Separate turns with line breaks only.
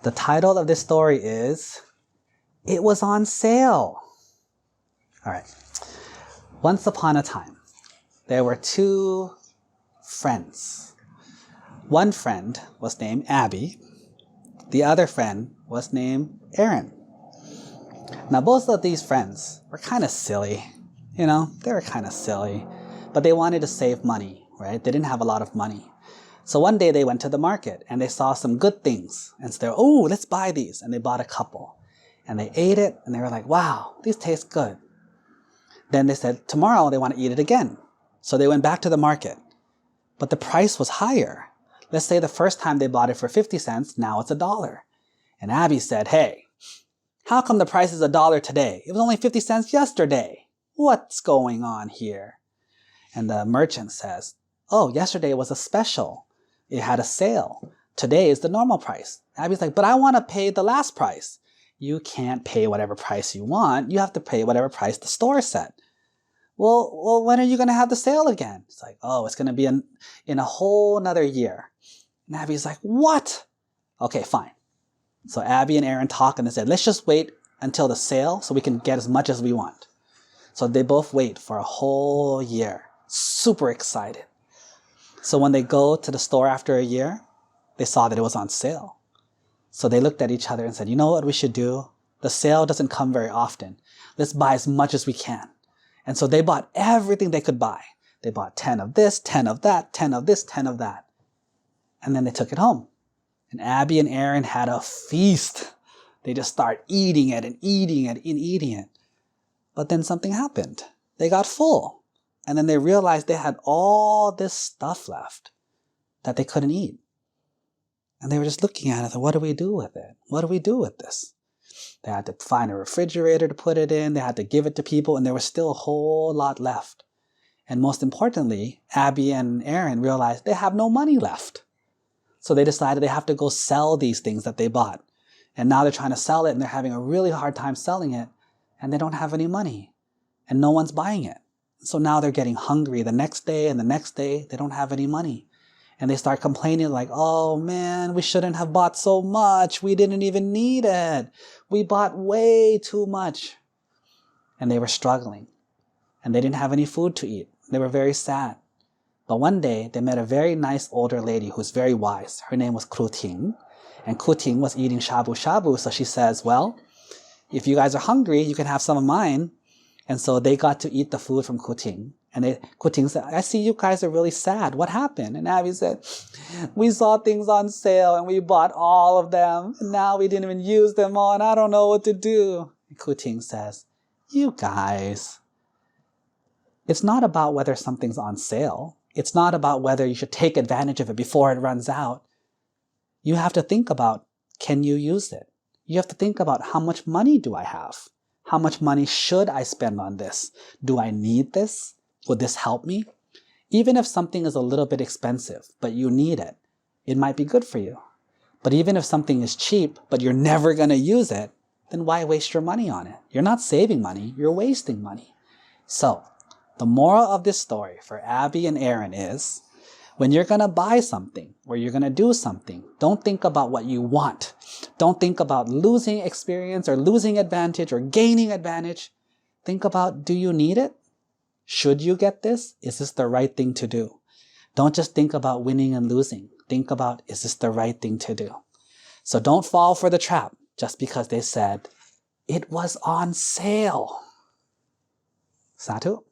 The title of this story is, It Was on Sale. All right. Once upon a time, there were two friends. One friend was named Abby. The other friend was named Aaron. Now, both of these friends were kind of silly. They were kind of silly. But they wanted to save money, right? They didn't have a lot of money. So one day they went to the market and they saw some good things. And so they were, oh, let's buy these. And they bought a couple. And they ate it and they were like, wow, these taste good. Then they said tomorrow they want to eat it again. So they went back to the market. But the price was higher. Let's say the first time they bought it for 50 cents, now it's $1. And Abby said, hey, how come the price is $1 today? It was only 50 cents yesterday. What's going on here? And the merchant says, oh, yesterday was a special. It had a sale. Today is the normal price. Abby's like, but I want to pay the last price. You can't pay whatever price you want. You have to pay whatever price the store set. Well, when are you going to have the sale again? It's like, oh, it's going to be in a whole another year. And Abby's like, what? Okay, fine. So Abby and Aaron talk and they said, let's just wait until the sale so we can get as much as we want. So they both wait for a whole year. Super excited. So when they go to the store after a year, they saw that it was on sale. So they looked at each other and said, you know what we should do? The sale doesn't come very often. Let's buy as much as we can. And so they bought everything they could buy. They bought 10 of this, 10 of that, 10 of this, 10 of that. And then they took it home. And Abby and Aaron had a feast. They just started eating it and eating it and eating it. But then something happened. They got full. And then they realized they had all this stuff left that they couldn't eat. And they were just looking at it and what do we do with it? What do we do with this? They had to find a refrigerator to put it in. They had to give it to people. And there was still a whole lot left. And most importantly, Abby and Aaron realized they have no money left. So they decided they have to go sell these things that they bought. And now they're trying to sell it and they're having a really hard time selling it. And they don't have any money. And no one's buying it. So now they're getting hungry the next day and the next day. They don't have any money. And they start complaining like, oh man, we shouldn't have bought so much. We didn't even need it. We bought way too much. And they were struggling. And they didn't have any food to eat. They were very sad. But one day they met a very nice older lady who's very wise. Her name was Kru Ting. And Kru Ting was eating shabu shabu. So she says, well, if you guys are hungry, you can have some of mine. And so they got to eat the food from Kru Ting. And Kru Ting said, I see you guys are really sad. What happened? And Abby said, we saw things on sale and we bought all of them. And now we didn't even use them all and I don't know what to do. And Kru Ting says, you guys, it's not about whether something's on sale. It's not about whether you should take advantage of it before it runs out. You have to think about, can you use it? You have to think about how much money do I have? How much money should I spend on this? Do I need this? Would this help me? Even if something is a little bit expensive, but you need it, it might be good for you. But even if something is cheap, but you're never going to use it, then why waste your money on it? You're not saving money, you're wasting money. So, the moral of this story for Abby and Aaron is, when you're going to buy something or you're going to do something, don't think about what you want. Don't think about losing experience or losing advantage or gaining advantage. Think about, do you need it? Should you get this? Is this the right thing to do? Don't just think about winning and losing. Think about, is this the right thing to do? So don't fall for the trap just because they said, it was on sale. Sadhu.